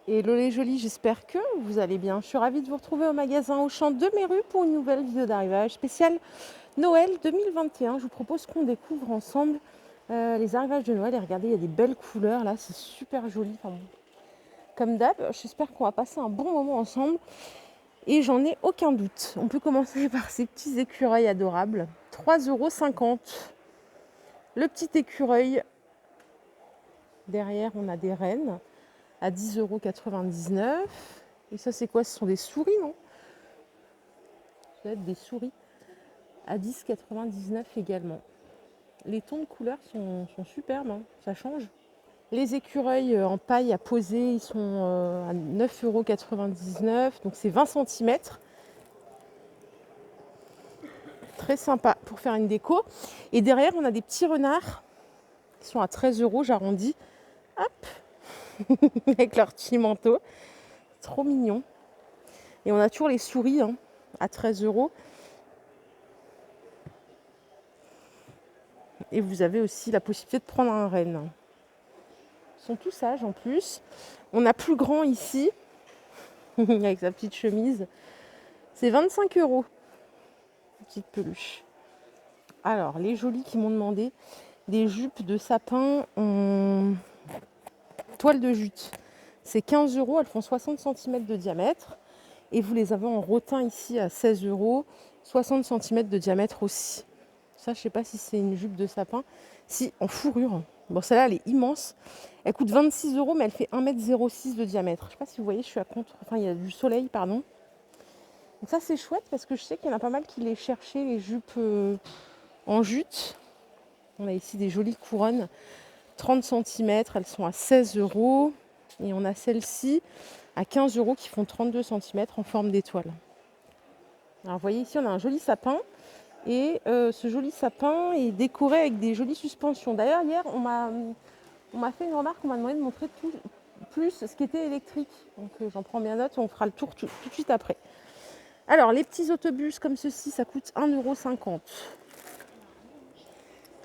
Hello les jolis, j'espère que vous allez bien. Je suis ravie de vous retrouver au magasin Auchan de Méru pour une nouvelle vidéo d'arrivage spéciale Noël 2021. Je vous propose qu'on découvre ensemble les arrivages de Noël. Et regardez, il y a des belles couleurs là, c'est super joli. Enfin, bon, comme d'hab, j'espère qu'on va passer un bon moment ensemble et j'en ai aucun doute. On peut commencer par ces petits écureuils adorables. 3,50 €. Le petit écureuil, derrière on a des rennes à 10,99 €. Et ça, c'est quoi? Ce sont des souris, non? Ça doit être des souris à 10,99 € également. Les tons de couleurs sont superbes, hein, ça change. Les écureuils en paille à poser, ils sont à 9,99 €. Donc c'est 20 centimètres. Très sympa pour faire une déco. Et derrière, on a des petits renards qui sont à 13 €, j'arrondis. Hop, avec leur petit manteau. Trop mignon. Et on a toujours les souris hein, à 13 €. Et vous avez aussi la possibilité de prendre un renne. Ils sont tous sages en plus. On a plus grand ici, avec sa petite chemise. C'est 25 €, petite peluche. Alors, les jolis qui m'ont demandé des jupes de sapin en toile de jute. C'est 15 €, elles font 60 centimètres de diamètre. Et vous les avez en rotin ici à 16 €, 60 centimètres de diamètre aussi. Ça, je ne sais pas si c'est une jupe de sapin. Si, en fourrure. Bon, celle-là, elle est immense. Elle coûte 26 €, mais elle fait 1,06 m de diamètre. Je ne sais pas si vous voyez, je suis à contre... Enfin, il y a du soleil, pardon. Donc ça, c'est chouette parce que je sais qu'il y en a pas mal qui les cherchaient, les jupes en jute. On a ici des jolies couronnes. 30 centimètres, elles sont à 16 €. Et on a celles-ci à 15 € qui font 32 centimètres en forme d'étoile. Alors, vous voyez ici, on a un joli sapin. Et ce joli sapin est décoré avec des jolies suspensions. D'ailleurs, hier, on m'a fait une remarque, on m'a demandé de montrer plus ce qui était électrique. Donc j'en prends bien note, on fera le tour tout de suite après. Alors, les petits autobus comme ceci, ça coûte 1,50 €.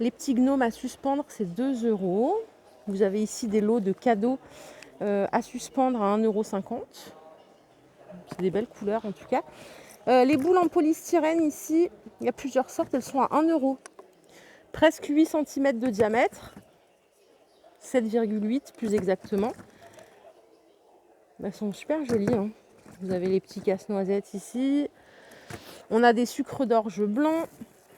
Les petits gnomes à suspendre, c'est 2 €. Vous avez ici des lots de cadeaux à suspendre à 1,50 €. C'est des belles couleurs en tout cas. Les boules en polystyrène ici, il y a plusieurs sortes, elles sont à 1 €. Presque 8 centimètres de diamètre, 7,8 plus exactement. Elles sont super jolies. Hein. Vous avez les petits casse-noisettes ici. On a des sucres d'orge blancs.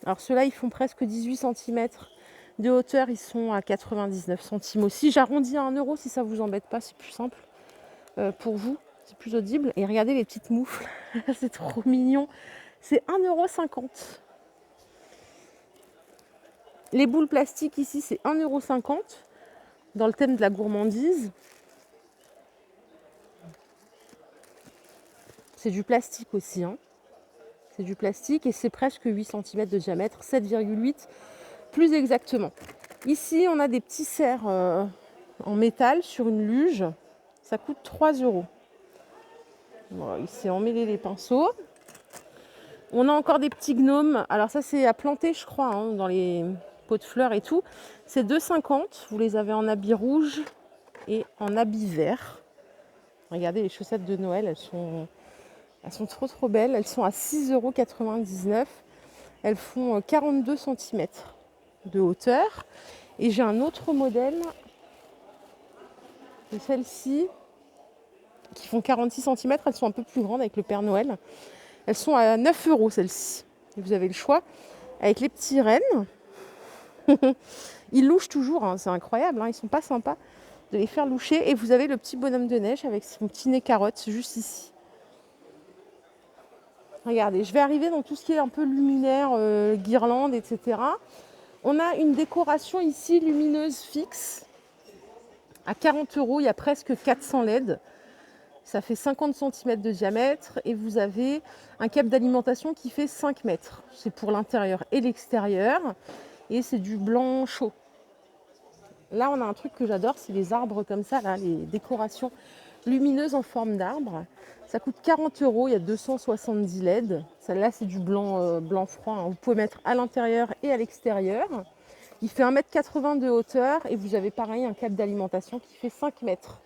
Alors ceux-là, ils font presque 18 centimètres de hauteur. Ils sont à 99 centimes aussi. J'arrondis à 1 € si ça ne vous embête pas, c'est plus simple pour vous. C'est plus audible. Et regardez les petites moufles. C'est trop mignon. C'est 1,50 €. Les boules plastiques ici, c'est 1,50 € dans le thème de la gourmandise. C'est du plastique aussi. Hein. C'est du plastique et c'est presque 8 centimètres de diamètre, 7,8 plus exactement. Ici, on a des petits cerfs en métal sur une luge. Ça coûte 3 €. Bon, il s'est emmêlé les pinceaux. On a encore des petits gnomes. Alors ça, c'est à planter, je crois, hein, dans les pots de fleurs et tout. C'est 2,50 €. Vous les avez en habit rouge et en habit vert. Regardez les chaussettes de Noël, elles sont trop belles. Elles sont à 6,99 €. Elles font 42 centimètres de hauteur. Et j'ai un autre modèle de celles-ci qui font 46 centimètres. Elles sont un peu plus grandes avec le Père Noël. Elles sont à 9 € celles-ci. Vous avez le choix avec les petits rennes. Ils louchent toujours, hein, c'est incroyable. Hein, ils sont pas sympas de les faire loucher. Et vous avez le petit bonhomme de neige avec son petit nez carotte juste ici. Regardez, je vais arriver dans tout ce qui est un peu luminaire, guirlande, etc. On a une décoration ici lumineuse fixe à 40 €. Il y a presque 400 LED. Ça fait 50 centimètres de diamètre et vous avez un câble d'alimentation qui fait 5 mètres. C'est pour l'intérieur et l'extérieur et c'est du blanc chaud. Là, on a un truc que j'adore, c'est les arbres comme ça, là, les décorations lumineuses en forme d'arbre. Ça coûte 40 €, il y a 270 LED. Celle-là, c'est du blanc, blanc froid. Hein. Vous pouvez mettre à l'intérieur et à l'extérieur. Il fait 1,80 m de hauteur et vous avez pareil un câble d'alimentation qui fait 5 mètres.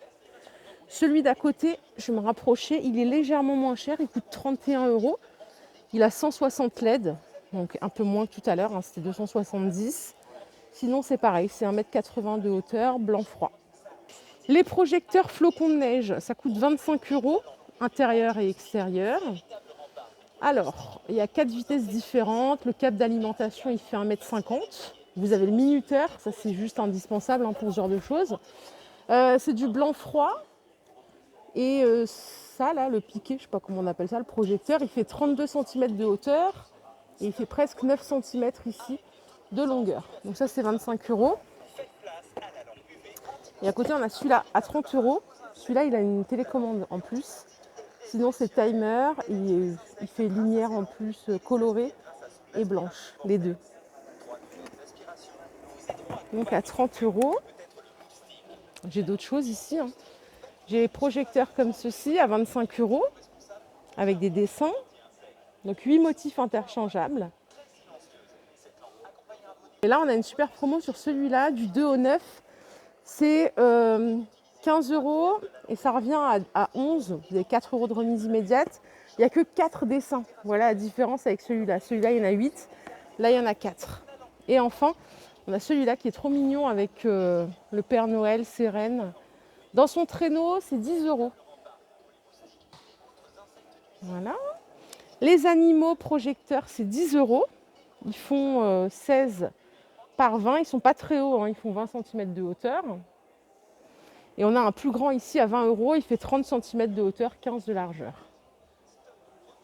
Celui d'à côté, je vais me rapprocher, il est légèrement moins cher, il coûte 31 euros. Il a 160 LED, donc un peu moins que tout à l'heure, hein, c'était 270. Sinon, c'est pareil, c'est 1,80 m de hauteur, blanc froid. Les projecteurs flocons de neige, ça coûte 25 euros, intérieur et extérieur. Alors, il y a 4 vitesses différentes. Le câble d'alimentation, il fait 1,50 m. Vous avez le minuteur, ça c'est juste indispensable hein, pour ce genre de choses. C'est du blanc froid. Et ça, là, le piqué, je ne sais pas comment on appelle ça, le projecteur, il fait 32 cm de hauteur. Et il fait presque 9 cm ici de longueur. Donc ça, c'est 25 euros. Et à côté, on a celui-là à 30 euros. Celui-là, il a une télécommande en plus. Sinon, c'est timer. Il fait lumière en plus colorée et blanche, les deux. Donc à 30 euros. J'ai d'autres choses ici. Hein. J'ai les projecteurs comme ceci à 25 euros avec des dessins. Donc 8 motifs interchangeables. Et là, on a une super promo sur celui-là, du 2 au 9. C'est 15 euros et ça revient à 11. Vous avez 4 euros de remise immédiate. Il n'y a que 4 dessins. Voilà la différence avec celui-là. Celui-là, il y en a 8. Là, il y en a 4. Et enfin, on a celui-là qui est trop mignon avec le Père Noël, ses rennes. Dans son traîneau, c'est 10 euros. Voilà. Les animaux projecteurs, c'est 10 euros. Ils font 16 par 20. Ils ne sont pas très hauts, hein. Ils font 20 cm de hauteur. Et on a un plus grand ici à 20 euros. Il fait 30 cm de hauteur, 15 de largeur.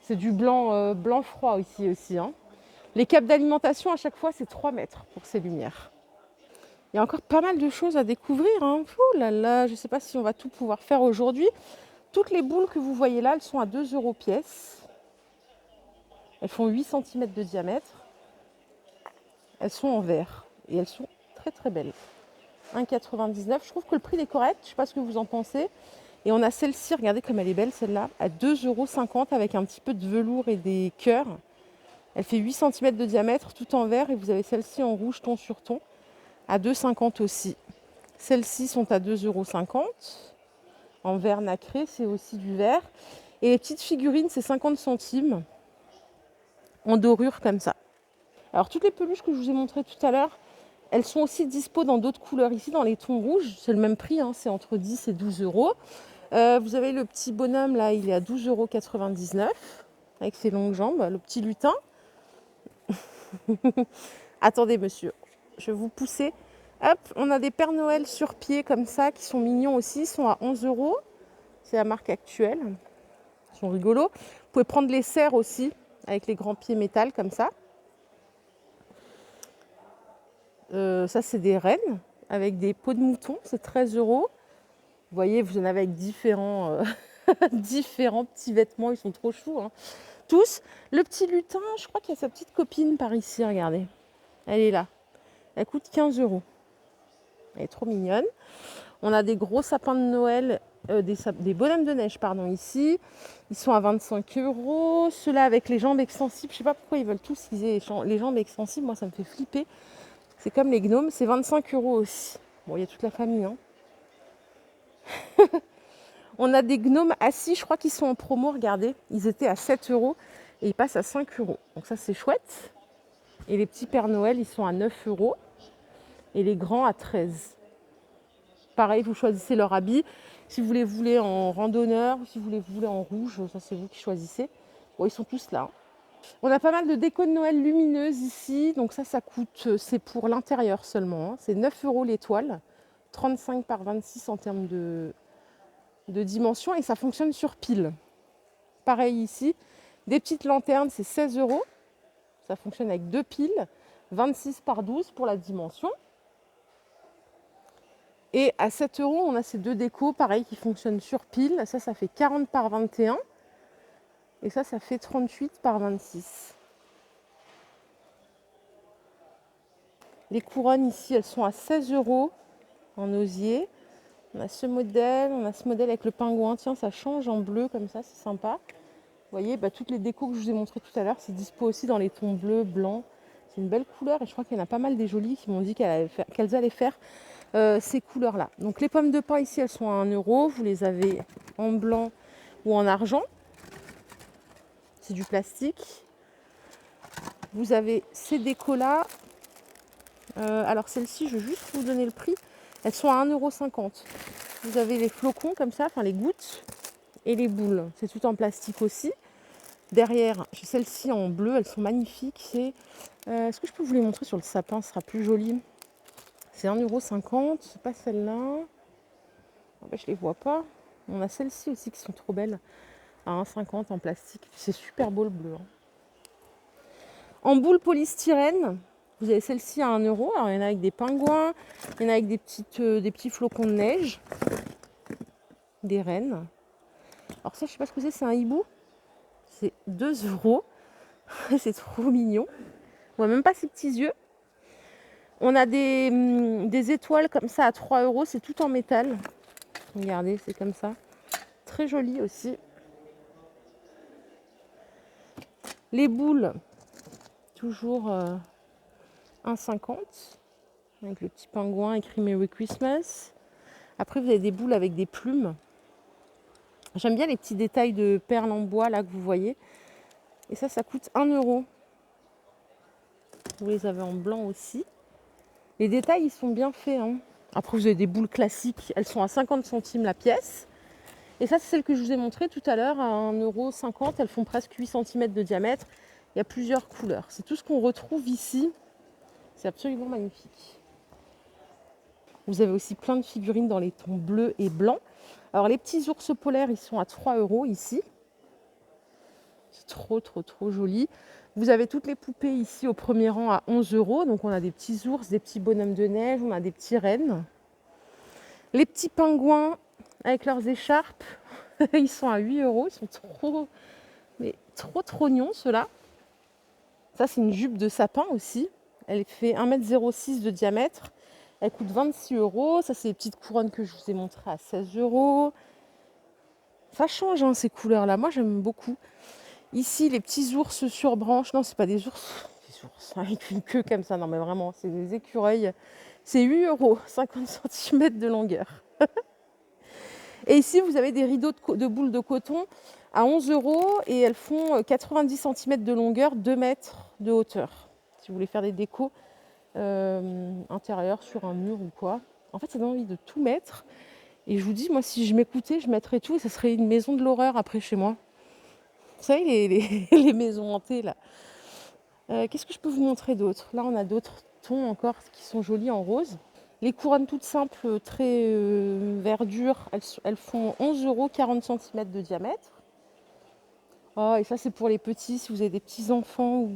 C'est du blanc, blanc froid ici aussi. Hein. Les câbles d'alimentation, à chaque fois, c'est 3 mètres pour ces lumières. Il y a encore pas mal de choses à découvrir. Hein. Ouh là là, je ne sais pas si on va tout pouvoir faire aujourd'hui. Toutes les boules que vous voyez là, elles sont à 2 euros pièce. Elles font 8 cm de diamètre. Elles sont en verre et elles sont très très belles. 1,99 €. Je trouve que le prix est correct. Je ne sais pas ce que vous en pensez. Et on a celle-ci, regardez comme elle est belle celle-là, à 2,50 € avec un petit peu de velours et des cœurs. Elle fait 8 cm de diamètre, tout en verre. Et vous avez celle-ci en rouge ton sur ton, à 2,50 € aussi. Celles-ci sont à 2,50 €. En verre nacré, c'est aussi du verre. Et les petites figurines, c'est 50 centimes. En dorure comme ça. Alors toutes les peluches que je vous ai montrées tout à l'heure, elles sont aussi dispo dans d'autres couleurs ici, dans les tons rouges. C'est le même prix, hein, c'est entre 10 et 12 euros. Vous avez le petit bonhomme là, il est à 12,99 € avec ses longues jambes, le petit lutin. Attendez monsieur, je vais vous pousser. Hop, on a des Pères Noël sur pied comme ça qui sont mignons aussi, ils sont à 11 euros. C'est la marque actuelle. Ils sont rigolos. Vous pouvez prendre les serres aussi avec les grands pieds métal comme ça. Ça, c'est des rennes avec des peaux de mouton, c'est 13 euros. Vous voyez, vous en avez avec différents, différents petits vêtements, ils sont trop choux. Hein. Tous. Le petit lutin, je crois qu'il y a sa petite copine par ici, regardez. Elle est là. Elle coûte 15 euros. Elle est trop mignonne. On a des gros sapins de Noël, des bonhommes de neige, pardon, ici. Ils sont à 25 euros. Ceux-là avec les jambes extensibles, je ne sais pas pourquoi ils veulent tous qu'ils aient les jambes extensibles. Moi, ça me fait flipper. C'est comme les gnomes, c'est 25 euros aussi. Bon, il y a toute la famille. Hein. On a des gnomes assis, je crois qu'ils sont en promo, regardez. Ils étaient à 7 euros et ils passent à 5 euros. Donc ça, c'est chouette. Et les petits Pères Noël, ils sont à 9 euros. Et les grands à 13. Pareil, vous choisissez leur habit. Si vous les voulez en randonneur, si vous les voulez en rouge, ça c'est vous qui choisissez. Bon, ils sont tous là. On a pas mal de déco de Noël lumineuse ici. Donc ça coûte, c'est pour l'intérieur seulement. Hein. C'est 9 euros l'étoile. 35 par 26 en termes de dimension. Et ça fonctionne sur pile. Pareil ici. Des petites lanternes, c'est 16 euros. Ça fonctionne avec 2 piles. 26 par 12 pour la dimension. Et à 7 euros, on a ces deux décos, pareil, qui fonctionnent sur pile. Ça fait 40 par 21. Et ça fait 38 par 26. Les couronnes ici, elles sont à 16 euros en osier. On a ce modèle avec le pingouin. Tiens, ça change en bleu comme ça, c'est sympa. Vous voyez, toutes les décos que je vous ai montrées tout à l'heure, c'est dispo aussi dans les tons bleus, blancs. C'est une belle couleur et je crois qu'il y en a pas mal des jolies qui m'ont dit qu'elles allaient faire ces couleurs-là. Donc les pommes de pin ici, elles sont à 1 euro. Vous les avez en blanc ou en argent. C'est du plastique. Vous avez ces décos-là. Alors celles-ci, je vais juste vous donner le prix. Elles sont à 1,50 €. Vous avez les flocons comme ça, enfin les gouttes et les boules. C'est tout en plastique aussi. Derrière, j'ai celles-ci en bleu, elles sont magnifiques. Est-ce que je peux vous les montrer sur le sapin? Ce sera plus joli. C'est 1,50 €. C'est pas celle-là. Ah bah, je les vois pas. On a celles-ci aussi qui sont trop belles. À 1,50 € en plastique. C'est super beau le bleu. En boule polystyrène, vous avez celle-ci à 1 €. Alors, il y en a avec des pingouins, il y en a avec des petits flocons de neige, des rennes. Alors ça, je sais pas ce que c'est un hibou. C'est 2 €. C'est trop mignon. On voit même pas ses petits yeux. On a des étoiles comme ça à 3 €. C'est tout en métal. Regardez, c'est comme ça. Très joli aussi. Les boules, toujours 1,50 € avec le petit pingouin écrit Merry Christmas. Après, vous avez des boules avec des plumes. J'aime bien les petits détails de perles en bois là que vous voyez. Et ça coûte 1 €. Vous les avez en blanc aussi. Les détails, ils sont bien faits. Après, vous avez des boules classiques. Elles sont à 50 centimes la pièce. Et ça, c'est celle que je vous ai montrée tout à l'heure à 1,50 €. Elles font presque 8 cm de diamètre. Il y a plusieurs couleurs. C'est tout ce qu'on retrouve ici. C'est absolument magnifique. Vous avez aussi plein de figurines dans les tons bleus et blancs. Alors, les petits ours polaires, ils sont à 3 € ici. C'est trop, trop, trop joli. Vous avez toutes les poupées ici au premier rang à 11 €. Donc, on a des petits ours, des petits bonhommes de neige, on a des petits rennes. Les petits pingouins avec leurs écharpes, ils sont à 8 €. Ils sont trop, mais trop, trop mignons, ceux-là. Ça, c'est une jupe de sapin aussi. Elle fait 1,06 m de diamètre. Elle coûte 26 €. Ça, c'est les petites couronnes que je vous ai montrées à 16 €. Ça change, ces couleurs-là. Moi, j'aime beaucoup. Ici, les petits ours sur branche. Non, c'est pas des ours. Des ours avec une queue comme ça. Non, mais vraiment, c'est des écureuils. C'est 8 €, 50 cm de longueur. Et ici, vous avez des rideaux de boules de coton à 11 € et elles font 90 cm de longueur, 2 mètres de hauteur. Si vous voulez faire des décos intérieurs sur un mur ou quoi. En fait, ça donne envie de tout mettre. Et je vous dis, moi, si je m'écoutais, je mettrais tout et ça serait une maison de l'horreur après chez moi. Vous savez, les maisons hantées, là. Qu'est-ce que je peux vous montrer d'autre? Là, on a d'autres tons encore qui sont jolis en rose. Les couronnes toutes simples, très verdure, elles font 11 €, 40 cm de diamètre. Oh, et ça, c'est pour les petits, si vous avez des petits-enfants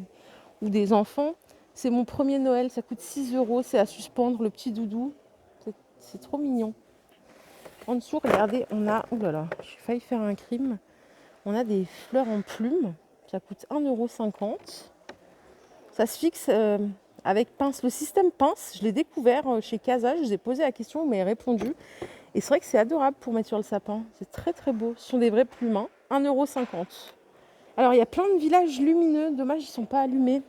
ou des enfants. C'est mon premier Noël, ça coûte 6 €. C'est à suspendre, le petit doudou. C'est trop mignon. En dessous, regardez, on a... Ouh là là, j'ai failli faire un crime. On a des fleurs en plumes. Ça coûte 1,50 €. Ça se fixe avec pince. Le système pince, je l'ai découvert chez Casa. Je vous ai posé la question, vous m'avez répondu. Et c'est vrai que c'est adorable pour mettre sur le sapin. C'est très très beau. Ce sont des vrais plumes. 1,50 €. Alors, il y a plein de villages lumineux. Dommage, ils ne sont pas allumés.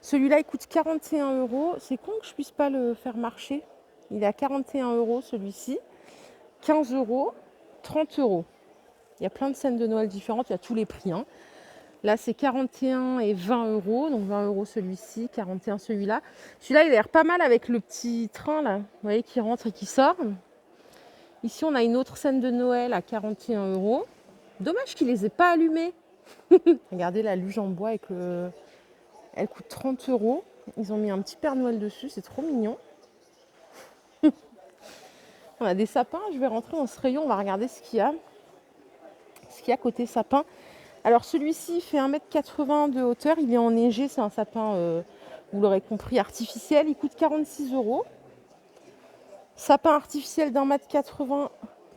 Celui-là, il coûte 41 €. C'est con que je ne puisse pas le faire marcher. Il est à 41 € celui-ci. 15 €, 30 €. Il y a plein de scènes de Noël différentes. Il y a tous les prix. Là, c'est 41 et 20 €. Donc 20 € celui-ci, 41 celui-là. Celui-là, il a l'air pas mal avec le petit train, là. Vous voyez, qui rentre et qui sort. Ici, on a une autre scène de Noël à 41 €. Dommage qu'il ne les ait pas allumés. Regardez la luge en bois avec le... Elle coûte 30 €. Ils ont mis un petit Père Noël dessus. C'est trop mignon. On a des sapins. Je vais rentrer dans ce rayon. On va regarder ce qu'il y a. Ce qu'il y a côté sapin. Alors celui-ci il fait 1,80 m de hauteur, il est enneigé, c'est un sapin, vous l'aurez compris, artificiel, il coûte 46 €. Sapin artificiel d'1,80 m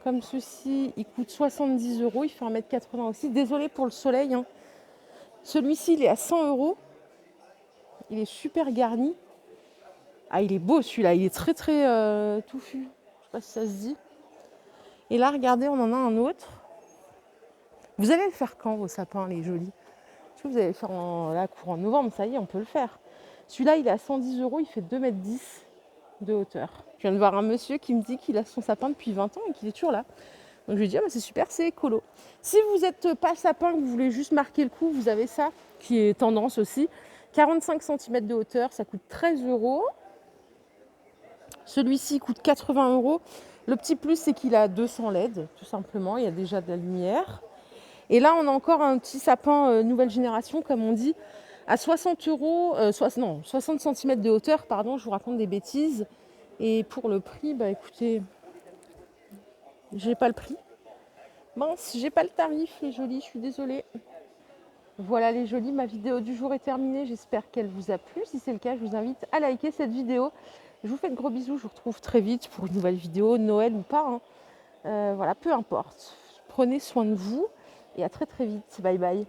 comme ceci, il coûte 70 €, il fait 1,80 m aussi. Désolée pour le soleil. Celui-ci il est à 100 €, il est super garni. Ah, il est beau celui-là, il est très très touffu, je ne sais pas si ça se dit. Et là regardez, on en a un autre. Vous allez le faire quand vos sapins, les jolis? Est-ce que vous allez le faire courant novembre? Ça y est, on peut le faire. Celui-là, il est à 110 €, il fait 2,10 m de hauteur. Je viens de voir un monsieur qui me dit qu'il a son sapin depuis 20 ans et qu'il est toujours là. Donc je lui dis, ah bah c'est super, c'est écolo. Si vous n'êtes pas sapin, que vous voulez juste marquer le coup, vous avez ça, qui est tendance aussi. 45 cm de hauteur, ça coûte 13 euros. Celui-ci coûte 80 euros. Le petit plus, c'est qu'il a 200 LED, tout simplement. Il y a déjà de la lumière. Et là, on a encore un petit sapin nouvelle génération, comme on dit, à 60 euros, 60 cm de hauteur, pardon, je vous raconte des bêtises. Et pour le prix, bah écoutez, j'ai pas le prix. Mince, j'ai pas le tarif, les jolis, je suis désolée. Voilà les jolis, ma vidéo du jour est terminée. J'espère qu'elle vous a plu. Si c'est le cas, je vous invite à liker cette vidéo. Je vous fais de gros bisous. Je vous retrouve très vite pour une nouvelle vidéo, Noël ou pas, hein. Voilà, peu importe. Prenez soin de vous et à très très vite. Bye bye.